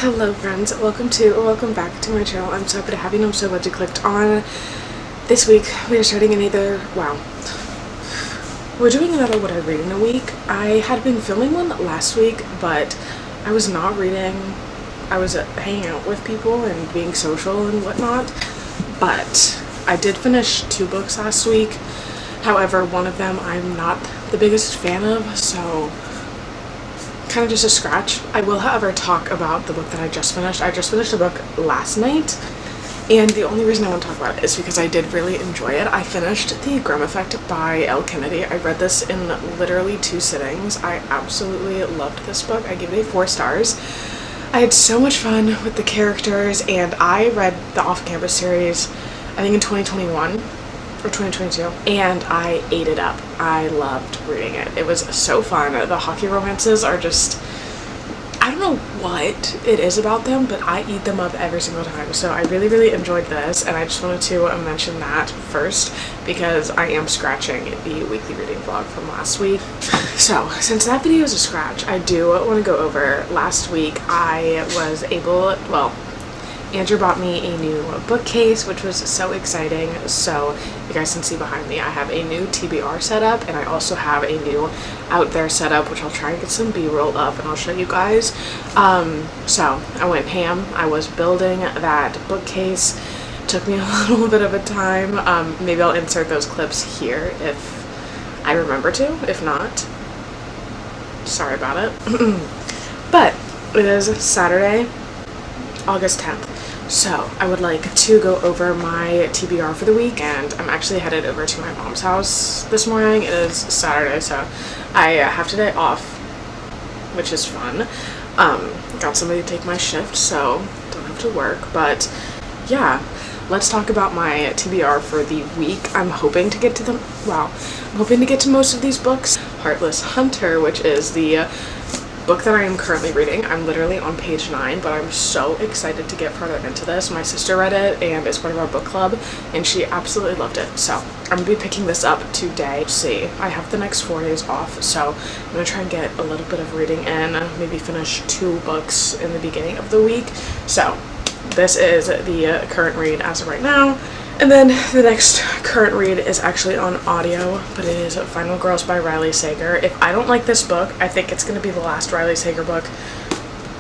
Hello friends, welcome back to my channel. I'm so happy to have you and I'm so glad you clicked on. This week we are starting we're doing another What I Read in a Week. I had been filming one last week, but I was not reading. I was hanging out with people and being social and whatnot, but I did finish 2 books last week. However, one of them I'm not the biggest fan of, so kind of just a scratch. I will, however, talk about the book that I just finished. I just finished a book last night, and the only reason I want to talk about it is because I did really enjoy it. I finished The Grimm Effect by Elle Kennedy. I read this in literally 2 sittings. I absolutely loved this book. I gave it 4 stars. I had so much fun with the characters, and I read the Off-Campus series, I think in 2021. Or 2022, and I ate it up. I loved reading it. It was so fun. The hockey romances are just, I don't know what it is about them, but I eat them up every single time. So I really enjoyed this, and I just wanted to mention that first because I am scratching the weekly reading vlog from last week. So since that video is a scratch, I do want to go over last week. I was able, Andrew bought me a new bookcase, which was so exciting. So you guys can see behind me, I have a new TBR setup, and I also have a new out there setup, which I'll try and get some B-roll up and I'll show you guys. So I went ham. I was building that bookcase. It took me a little bit of a time. Maybe I'll insert those clips here if I remember to. If not, sorry about it. But it is Saturday, August 10th. So I would like to go over my TBR for the week, and I'm actually headed over to my mom's house this morning. It is Saturday, so I have today off, which is fun. Got somebody to take my shift, so don't have to work. But yeah, let's talk about my TBR for the week. I'm hoping to get to most of these books. Heartless Hunter, which is the book that I am currently reading. I'm literally on page 9, but I'm so excited to get further into this. My sister read it and is part of our book club, and she absolutely loved it. So I'm gonna be picking this up today. See, I have the next 4 days off, so I'm gonna try and get a little bit of reading in, maybe finish 2 books in the beginning of the week. So this is the current read as of right now. And then the next current read is actually on audio, but it is Final Girls by Riley Sager. If I don't like this book, I think it's going to be the last Riley Sager book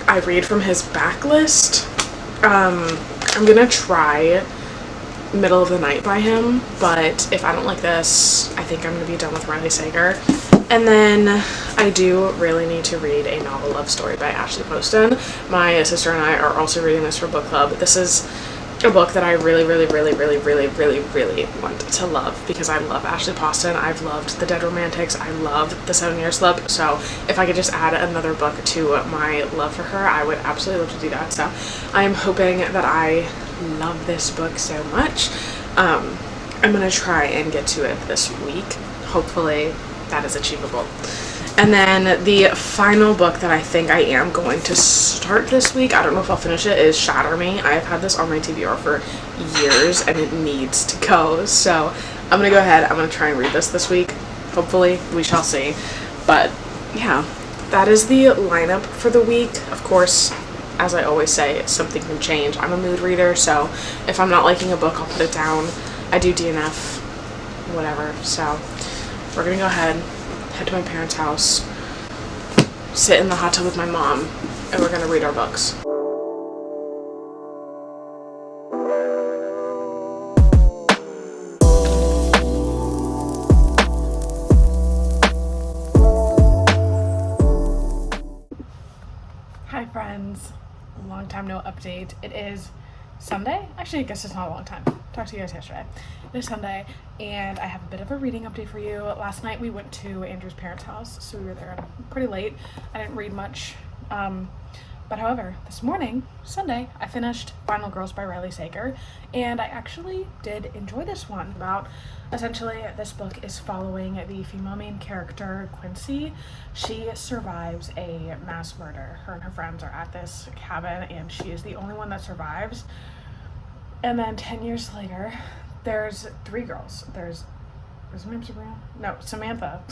I read from his backlist. I'm going to try Middle of the Night by him, but if I don't like this, I think I'm going to be done with Riley Sager. And then I do really need to read a novel love story by Ashley Poston. My sister and I are also reading this for book club. This is a book that I really want to love because I love Ashley Poston. I've loved The Dead Romantics. I love The 7 Year Slip. So if I could just add another book to my love for her, I would absolutely love to do that. So I am hoping that I love this book so much. I'm going to try and get to it this week. Hopefully that is achievable. And then the final book that I think I am going to start this week, I don't know if I'll finish it, is Shatter Me. I have had this on my TBR for years and it needs to go. So I'm going to go ahead. I'm going to try and read this week. Hopefully, we shall see. But yeah, that is the lineup for the week. Of course, as I always say, something can change. I'm a mood reader, so if I'm not liking a book, I'll put it down. I do DNF, whatever. So we're going to go ahead, head to my parents' house, sit in the hot tub with my mom, and we're gonna read our books. Hi friends, long time no update. It is Sunday? Actually, I guess it's not a long time. Talked to you guys yesterday. It is Sunday, and I have a bit of a reading update for you. Last night we went to Andrew's parents' house, so we were there pretty late. I didn't read much, but however, this morning, Sunday, I finished Final Girls by Riley Sager, and I actually did enjoy this one. Essentially, this book is following the female main character, Quincy. She survives a mass murder. Her and her friends are at this cabin, and she is the only one that survives. And then 10 years later, there's 3 girls. Is her name Sabrina? No, Samantha.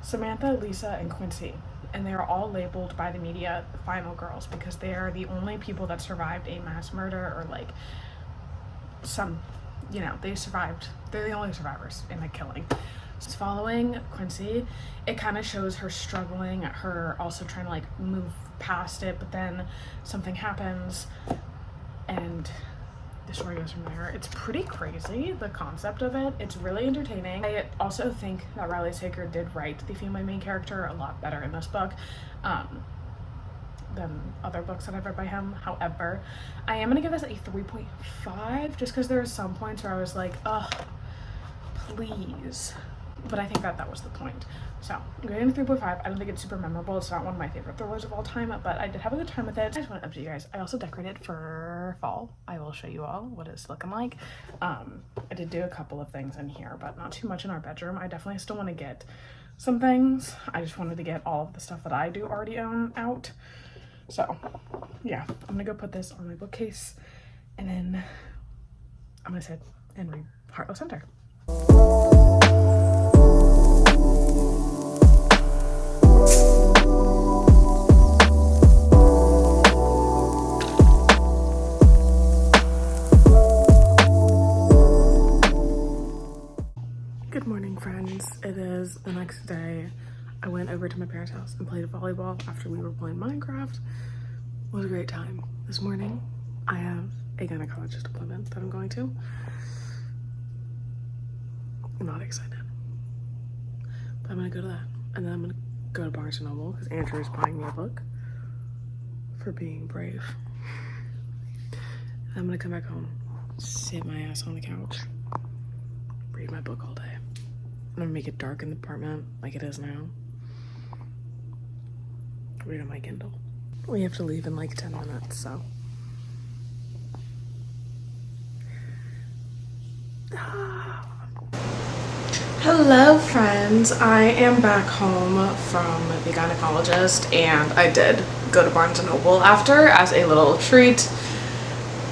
Samantha, Lisa, and Quincy. and they are all labeled by the media the final girls because they are the only people that survived a mass murder or like some, you know, they survived. They're the only survivors in a killing. So following Quincy, it kind of shows her struggling, her also trying to like move past it, but then something happens and the story goes from there. It's pretty crazy, the concept of it. It's really entertaining. I also think that Riley Sager did write the female main character a lot better in this book than other books that I've read by him. However, I am gonna give this a 3.5 just because there are some points where I was like, ugh, please. But I think that was the point. So I'm going to 3.5. I don't think it's super memorable. It's not one of my favorite thrillers of all time, but I did have a good time with it. I just want to update you guys. I also decorated for fall. I will show you all what it's looking like. I did do a couple of things in here, but not too much in our bedroom. I definitely still want to get some things. I just wanted to get all of the stuff that I do already own out. So yeah, I'm gonna go put this on my bookcase and then I'm gonna sit and read Heartless Hunter. Good morning, friends. It is the next day. I went over to my parents' house and played volleyball after we were playing Minecraft. It was a great time. This morning, I have a gynecologist appointment that I'm going to. I'm not excited, but I'm gonna go to that. And then I'm gonna go to Barnes & Noble because Andrew is buying me a book for being brave. And I'm gonna come back home, sit my ass on the couch, read my book all day. I'm gonna make it dark in the apartment like it is now. Read on my Kindle. We have to leave in like 10 minutes, so. Hello, friends. I am back home from the gynecologist and I did go to Barnes & Noble after as a little treat.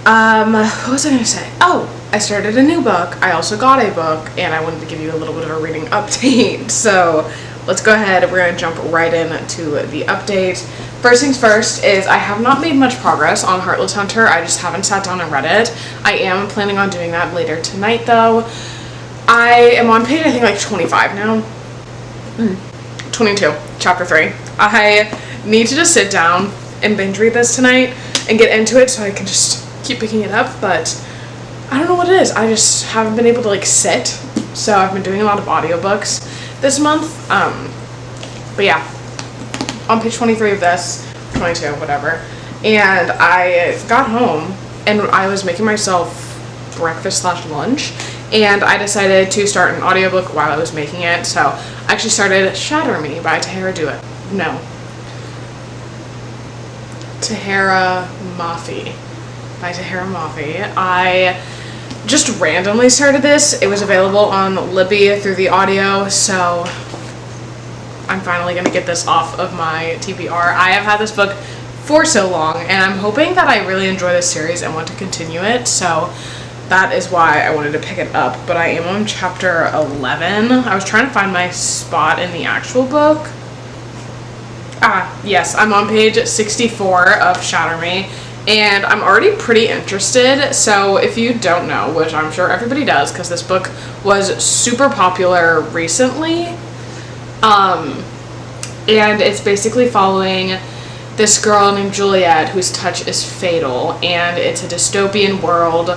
What was I gonna say? Oh, I started a new book. I also got a book and I wanted to give you a little bit of a reading update. So let's go ahead. We're gonna jump right into the update. First things first is I have not made much progress on Heartless Hunter. I just haven't sat down and read it. I am planning on doing that later tonight though. I am on page, I think, like 25 now. 22, chapter 3. I need to just sit down and binge read this tonight and get into it so I can just keep picking it up, but I don't know what it is. I just haven't been able to like sit. So I've been doing a lot of audiobooks this month. But yeah, on page 23 of this, 22, whatever. And I got home and I was making myself breakfast / lunch. And I decided to start an audiobook while I was making it. So I actually started Shatter Me by Tahira Mafi. By Tahira Mafi. I just randomly started this. It was available on Libby through the audio, so I'm finally going to get this off of my TBR. I have had this book for so long, and I'm hoping that I really enjoy this series and want to continue it, so that is why I wanted to pick it up. But I am on chapter 11. I was trying to find my spot in the actual book. Yes, I'm on page 64 of Shatter Me, and I'm already pretty interested. So if you don't know, which I'm sure everybody does because this book was super popular recently, and it's basically following this girl named Juliet whose touch is fatal, and it's a dystopian world.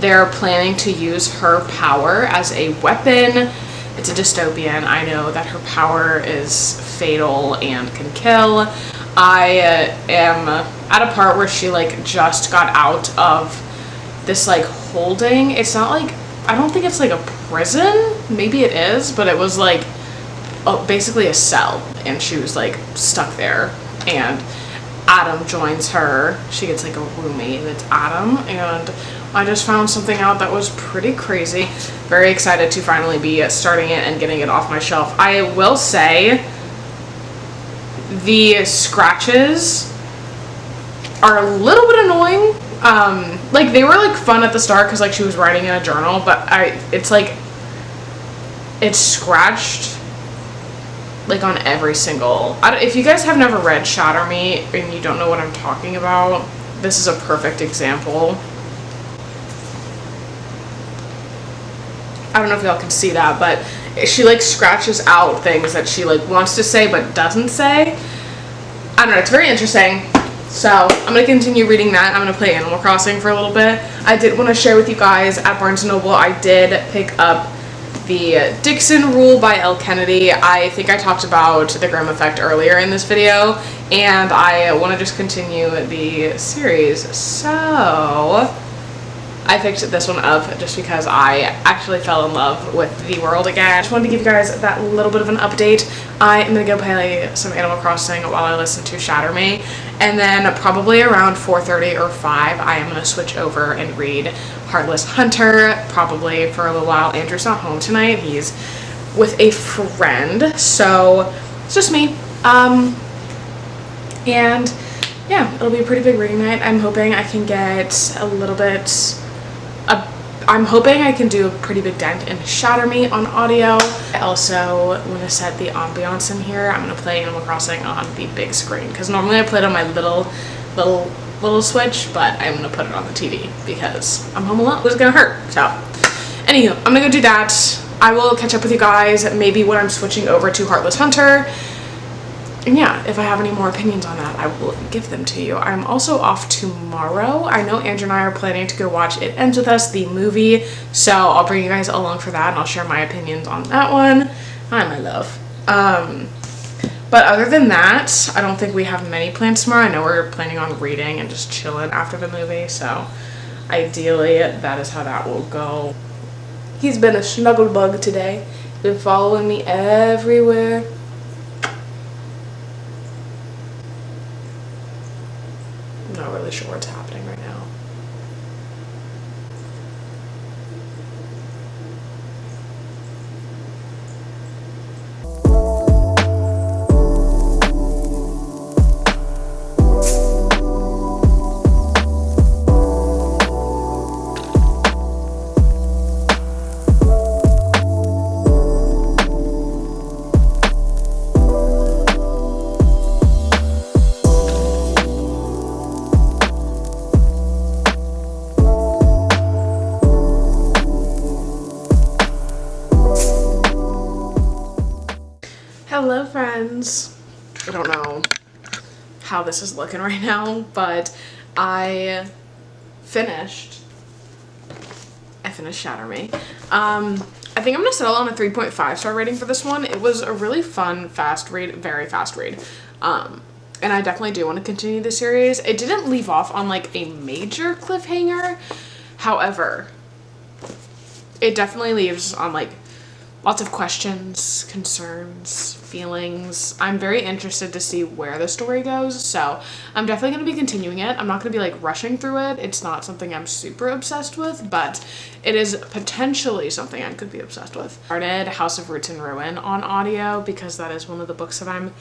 They're planning to use her power as a weapon. It's a dystopian. I know that her power is fatal and can kill. I am at a part where she like just got out of this like holding. It's not like, I don't think it's like a prison. Maybe it is, but it was like basically a cell, and she was like stuck there, and Adam joins her. She gets like a roommate, and it's Adam, and I just found something out that was pretty crazy. Very excited to finally be starting it and getting it off my shelf. I will say the scratches are a little bit annoying. Like they were like fun at the start because like she was writing in a journal, but it's like it's scratched like on every single, if you guys have never read Shatter Me and you don't know what I'm talking about, this is a perfect example. I don't know if y'all can see that, but she like scratches out things that she like wants to say but doesn't say. I don't know, it's very interesting. So I'm going to continue reading that. I'm going to play Animal Crossing for a little bit. I did want to share with you guys, at Barnes & Noble, I did pick up the Dixon Rule by Elle Kennedy. I think I talked about The Grimm Effect earlier in this video, and I want to just continue the series. So I picked this one up just because I actually fell in love with the world again. I just wanted to give you guys that little bit of an update. I am going to go play some Animal Crossing while I listen to Shatter Me. And then probably around 4:30 or 5, I am going to switch over and read Heartless Hunter, probably for a little while. Andrew's not home tonight. He's with a friend. So it's just me. And yeah, it'll be a pretty big reading night. I'm hoping I can get a little bit... I'm hoping I can do a pretty big dent in Shatter Me on audio. I also want to set the ambiance in here. I'm going to play Animal Crossing on the big screen because normally I play it on my little Switch, but I'm going to put it on the TV because I'm home alone. It's going to hurt. So anywho, I'm going to go do that. I will catch up with you guys maybe when I'm switching over to Heartless Hunter. And yeah, if I have any more opinions on that, I will give them to you. I'm also off tomorrow. I know Andrew and I are planning to go watch It Ends With Us, the movie. So I'll bring you guys along for that and I'll share my opinions on that one. Hi, my love. But other than that, I don't think we have many plans tomorrow. I know we're planning on reading and just chilling after the movie. So ideally, that is how that will go. He's been a snuggle bug today. Been following me everywhere. I'm not really sure what's happening right now. Hello friends. I don't know how this is looking right now, but I finished Shatter Me. I think I'm gonna settle on a 3.5 star rating for this one. It was a really fun, fast read, very fast read. And I definitely do want to continue the series. It didn't leave off on like a major cliffhanger. However, it definitely leaves on like lots of questions, concerns, feelings. I'm very interested to see where the story goes, so I'm definitely going to be continuing it. I'm not going to be like rushing through it. It's not something I'm super obsessed with, but it is potentially something I could be obsessed with. Started House of Roots and Ruin on audio because that is one of the books that I'm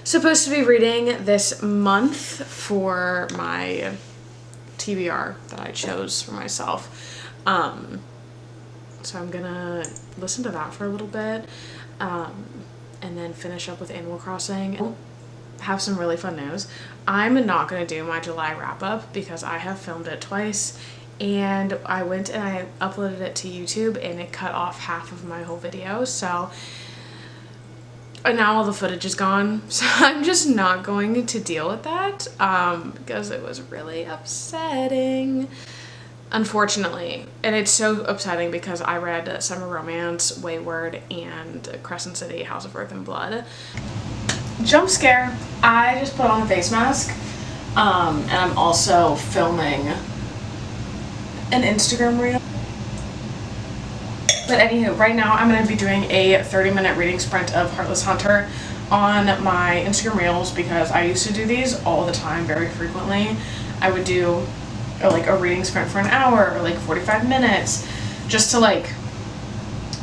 supposed to be reading this month for my TBR that I chose for myself. So I'm gonna listen to that for a little bit, and then finish up with Animal Crossing. Have some really fun news. I'm not gonna do my July wrap-up because I have filmed it twice, and I went and I uploaded it to YouTube and it cut off half of my whole video, so now all the footage is gone. So I'm just not going to deal with that because it was really upsetting. Unfortunately, and it's so upsetting because I read Summer Romance, Wayward, and Crescent City, House of Earth and Blood. Jump scare. I just put on a face mask, and I'm also filming an Instagram reel. But anywho, right now I'm going to be doing a 30-minute reading sprint of Heartless Hunter on my Instagram reels because I used to do these all the time, very frequently. I would do like a reading sprint for an hour or like 45 minutes just to like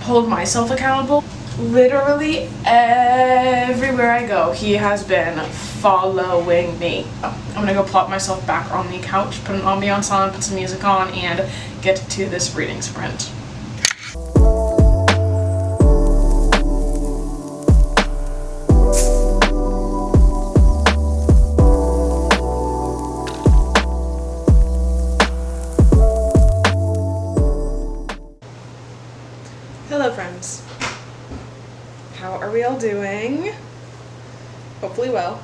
hold myself accountable. Literally everywhere I go, he has been following me. I'm gonna go plop myself back on the couch, put an ambiance on, put some music on, and get to this reading sprint. Hello friends. How are we all doing? Hopefully well.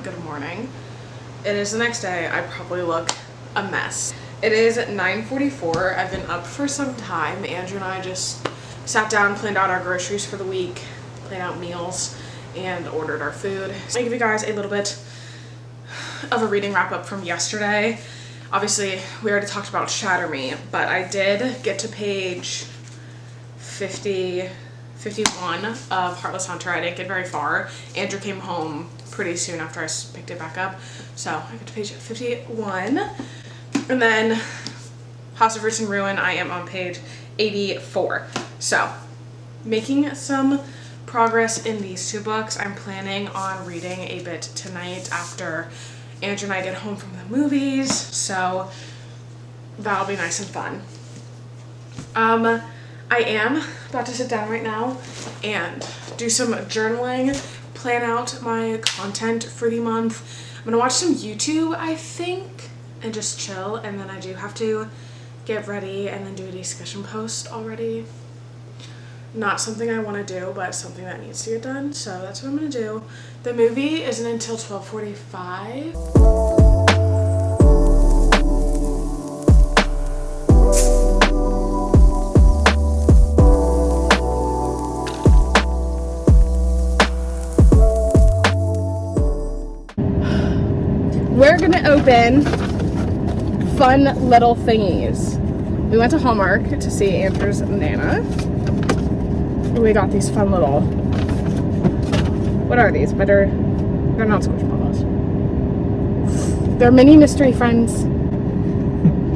Good morning. It is the next day. I probably look a mess. It is 9:44. I've been up for some time. Andrew and I just sat down, planned out our groceries for the week, planned out meals, and ordered our food. So I'll give you guys a little bit of a reading wrap up from yesterday. Obviously, we already talked about Shatter Me, but I did get to page 51 of Heartless Hunter. I didn't get very far. Andrew came home pretty soon after I picked it back up. So I got to page 51. And then House of Roots and Ruin, I am on page 84. So making some progress in these two books. I'm planning on reading a bit tonight after Andrew and I get home from the movies. So that'll be nice and fun. I am about to sit down right now and do some journaling, plan out my content for the month. I'm gonna watch some YouTube, I think, and just chill, and then I do have to get ready and then do a discussion post already. Not something I want to do, but something that needs to get done, so that's what I'm gonna do. The movie isn't until 12:45. We're gonna open fun little thingies. We went to Hallmark to see Andrew's Nana. We got these fun little, what are these? They're not Squishmallows. They're mini mystery friends.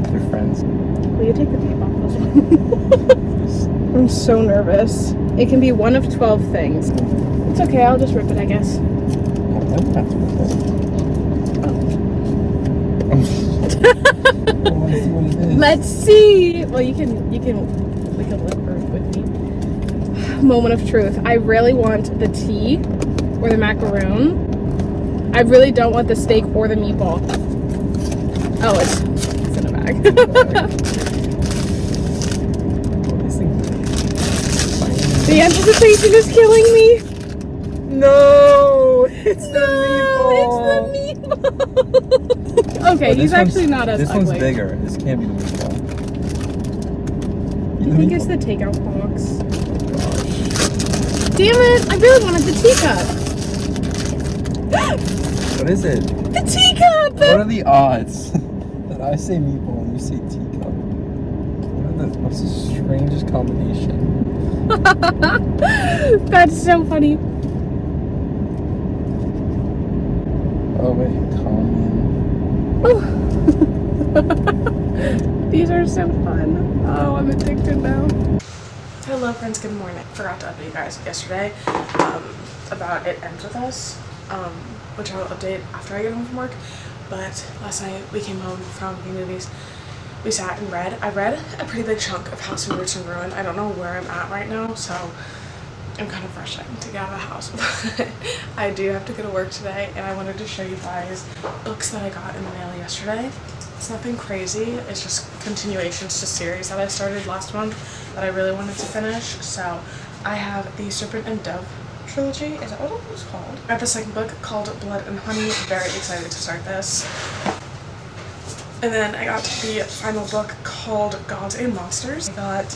They're friends. Will you take the tape off this one? I'm so nervous. It can be one of 12 things. It's okay, I'll just rip it, I guess. Let's see. Well, we can look with me. Moment of truth. I really want the tea or the macaroon. I really don't want the steak or the meatball. Oh, it's in a bag. The anticipation is killing me. No, it's the meatball. It's the meatball. Okay, he's actually not as ugly. This one's bigger. This can't be the meatball. I think it's the takeout box. Damn it! I really wanted the teacup. What is it? The teacup! What are the odds that I say meatball and you say teacup? What's the strangest combination? That's so funny. Oh wait, common. These are so fun. Oh, I'm addicted now. Hello friends, good morning. Forgot to update you guys yesterday about It Ends With Us, which I will update after I get home from work. But last night we came home from the movies. We sat and read. I read a pretty big chunk of House of Roots and Ruin. I don't know where I'm at right now, so I'm kind of rushing to get out of the house. But I do have to go to work today, and I wanted to show you guys books that I got in the mail yesterday. It's nothing crazy. It's just continuations to series that I started last month that I really wanted to finish. So I have the Serpent and Dove trilogy. Is that what it was called? I have the second book called Blood and Honey. Very excited to start this. And then I got the final book called Gods and Monsters. I got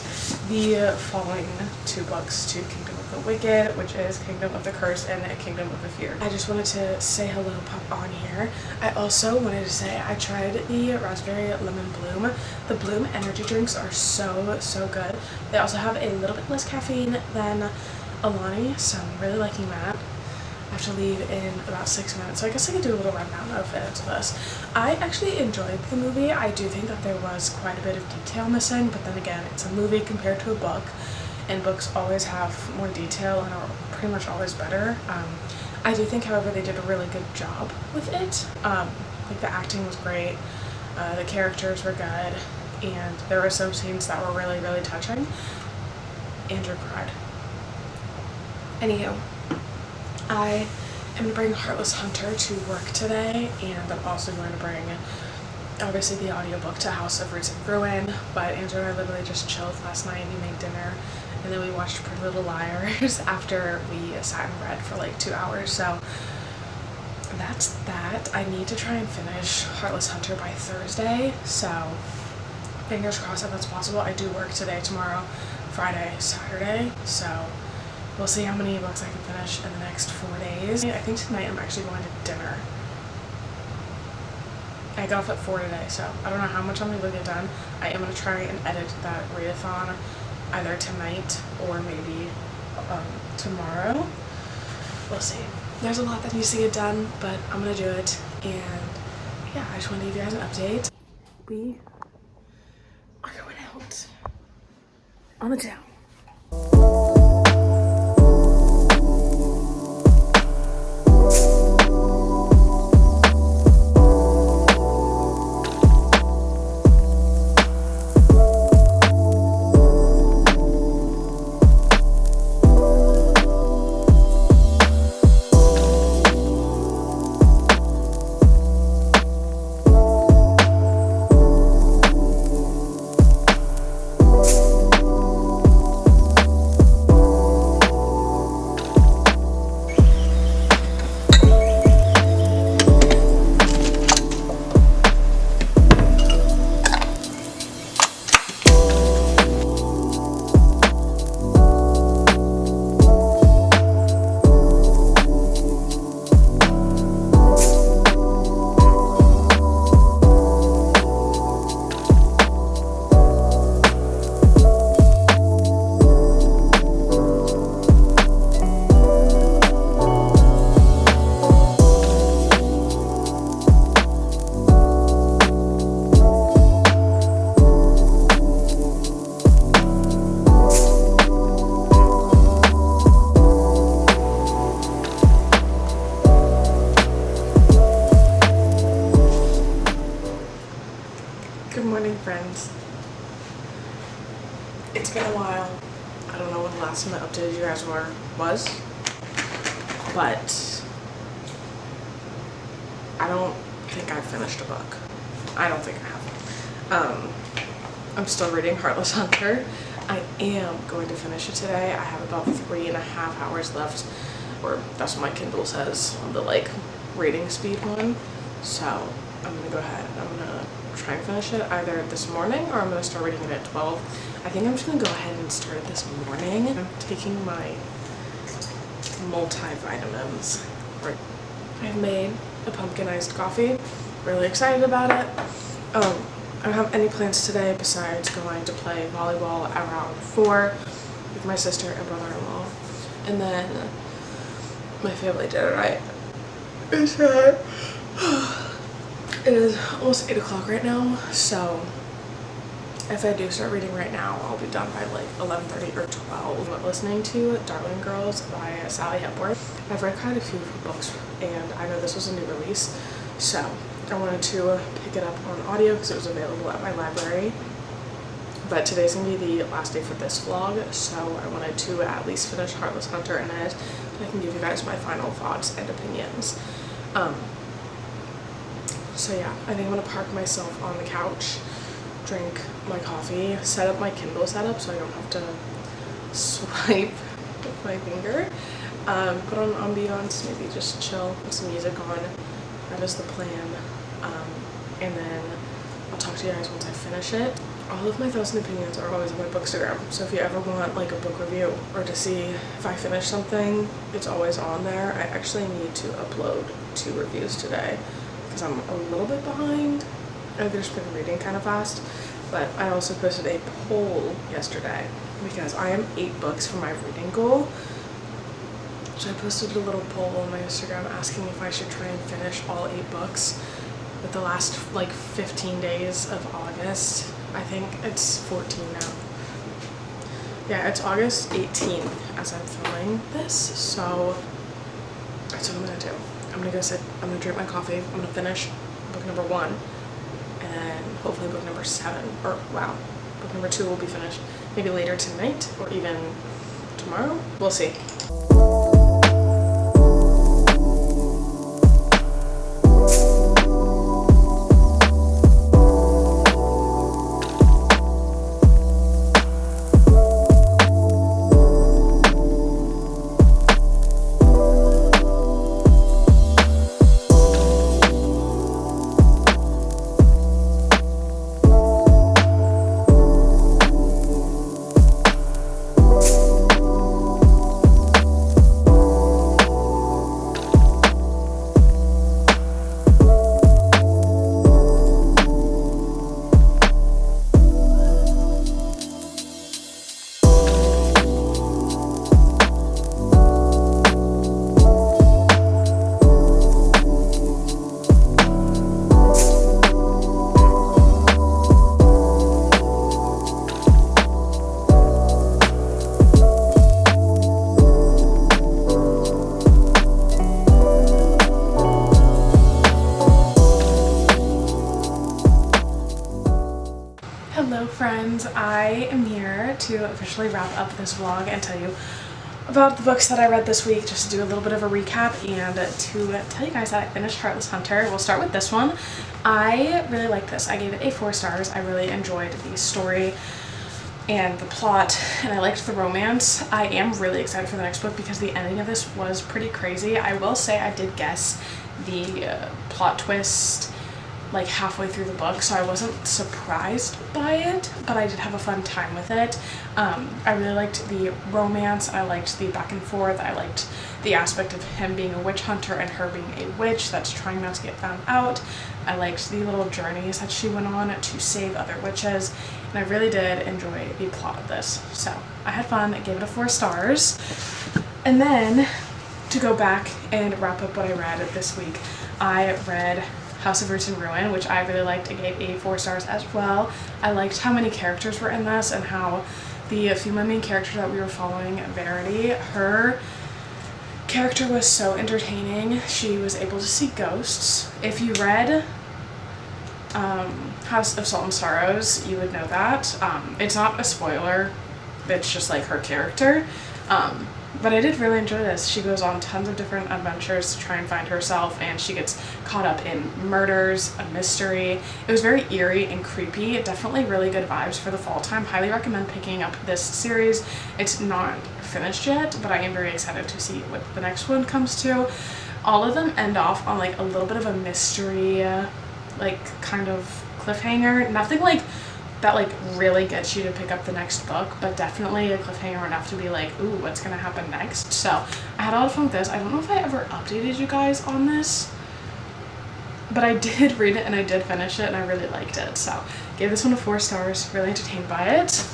the following two books to Kingdom of the Wicked, which is Kingdom of the Curse and Kingdom of the Fear. I just wanted to say hello, pop on here. I also wanted to say I tried the Raspberry Lemon Bloom. The Bloom energy drinks are so good. They also have a little bit less caffeine than Alani, so I'm really liking that. I have to leave in about 6 minutes, so I guess I could do a little rundown of it to this. I actually enjoyed the movie. I do think that there was quite a bit of detail missing, but then again, it's a movie compared to a book, and books always have more detail and are pretty much always better. I do think, however, they did a really good job with it. Like, the acting was great, the characters were good, and there were some scenes that were really touching. Andrew cried. Anywho, I am going to bring Heartless Hunter to work today, and I'm also going to bring obviously the audiobook to House of Roots and Ruin, but Andrew and I literally just chilled last night. We made dinner and then we watched Pretty Little Liars after we sat and read for like 2 hours. So that's that. I need to try and finish Heartless Hunter by Thursday, so fingers crossed that that's possible. I do work today, tomorrow, Friday, Saturday, so we'll see how many books I can finish in the next 4 days. I think tonight I'm actually going to dinner. I got off at 4 today, so I don't know how much I'm able to get done. I am going to try and edit that readathon either tonight or maybe tomorrow. We'll see. There's a lot that needs to get done, but I'm going to do it. And yeah, I just want to give you guys an update. We are going out on the town. Good morning, friends. It's been a while. I don't know when the last time I updated you guys was, but I don't think I've finished a book. I don't think I have. I'm still reading Heartless Hunter. I am going to finish it today. I have about 3.5 hours left, or that's what my Kindle says on the like reading speed one. So I'm gonna go ahead and I'm gonna try and finish it either this morning or I'm gonna start reading it at 12. I think I'm just gonna go ahead and start it this morning. I'm taking my multivitamins. I've made a pumpkin iced coffee. Really excited about it. I don't have any plans today besides going to play volleyball around 4 with my sister and brother-in-law. And then my family dinner night is at it is almost 8 o'clock right now, so if I do start reading right now, I'll be done by like 11:30 or 12. I'm listening to Darling Girls by Sally Hepworth. I've read quite a few of her books, and I know this was a new release, so I wanted to pick it up on audio because it was available at my library. But today's gonna be the last day for this vlog, so I wanted to at least finish Heartless Hunter in it, so I can give you guys my final thoughts and opinions. So yeah, I think I'm gonna park myself on the couch, drink my coffee, set up my Kindle setup so I don't have to swipe with my finger, put on ambiance, maybe just chill, put some music on. That is the plan. And then I'll talk to you guys once I finish it. All of my thoughts and opinions are always on my Bookstagram, so if you ever want like a book review or to see if I finish something, it's always on there. I actually need to upload 2 reviews today because I'm a little bit behind. I've just been reading kind of fast, but I also posted a poll yesterday because I am 8 books from my reading goal. So I posted a little poll on my Instagram asking if I should try and finish all 8 books with the last like 15 days of August. I think it's 14 now. Yeah, it's August 18th as I'm filming this, so that's what I'm gonna do. I'm gonna go sit, I'm gonna drink my coffee, I'm gonna finish book number 1, and then hopefully book number 7, or wow, book number 2 will be finished maybe later tonight or even tomorrow. We'll see. friends. I am here to officially wrap up this vlog and tell you about the books that I read this week, just to do a little bit of a recap and to tell you guys that I finished Heartless Hunter. We'll start with this one. I really liked this. I gave it a 4 stars. I really enjoyed the story and the plot, and I liked the romance. I am really excited for the next book because the ending of this was pretty crazy. I will say I did guess the plot twist like halfway through the book, so I wasn't surprised by it, but I did have a fun time with it. I really liked the romance, I liked the back and forth, I liked the aspect of him being a witch hunter and her being a witch that's trying not to get found out. I liked the little journeys that she went on to save other witches, and I really did enjoy the plot of this. So I had fun, I gave it a 4 stars. And then to go back and wrap up what I read this week, I read House of Roots and Ruin, which I really liked. I gave a 4 stars as well. I liked how many characters were in this and how the female main character that we were following, Verity, her character was so entertaining. She was able to see ghosts. If you read House of Salt and Sorrows, you would know that. It's not a spoiler, it's just like her character. But I did really enjoy this. She goes on tons of different adventures to try and find herself, and she gets caught up in murders, a mystery. It was very eerie and creepy. Definitely really good vibes for the fall time. Highly recommend picking up this series. It's not finished yet, but I am very excited to see what the next one comes to. All of them end off on like a little bit of a mystery, like kind of cliffhanger. Nothing like that like really gets you to pick up the next book, but definitely a cliffhanger enough to be like, ooh, what's gonna happen next? So I had a lot of fun with this. I don't know if I ever updated you guys on this, but I did read it and I did finish it and I really liked it. So gave this one a 4 stars, really entertained by it.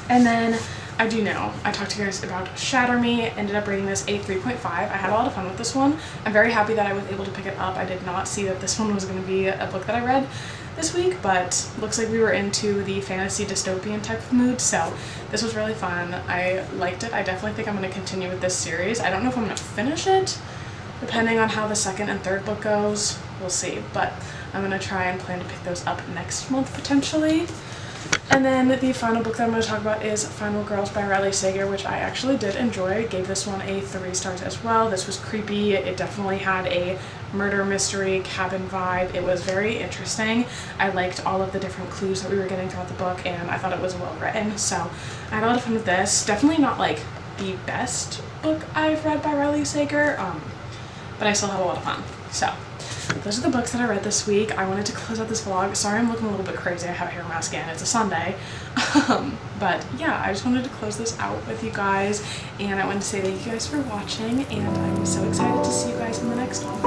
And then I do know, I talked to you guys about Shatter Me, ended up rating this a 3.5. I had a lot of fun with this one. I'm very happy that I was able to pick it up. I did not see that this one was going to be a book that I read this week, but looks like we were into the fantasy dystopian type of mood, so this was really fun. I liked it. I definitely think I'm going to continue with this series. I don't know if I'm going to finish it, depending on how the 2nd and 3rd book goes. We'll see, but I'm going to try and plan to pick those up next month potentially. And then the final book that I'm going to talk about is Final Girls by Riley Sager, which I actually did enjoy. Gave this one a 3 stars as well. This was creepy. It definitely had a murder mystery cabin vibe. It was very interesting. I liked all of the different clues that we were getting throughout the book, and I thought it was well written. So I had a lot of fun with this. Definitely not like the best book I've read by Riley Sager, but I still had a lot of fun. So those are the books that I read this week. I wanted to close out this vlog. Sorry I'm looking a little bit crazy. I have a hair mask in. It's a Sunday. But yeah, I just wanted to close this out with you guys, and I wanted to say thank you guys for watching, and I'm so excited to see you guys in the next one.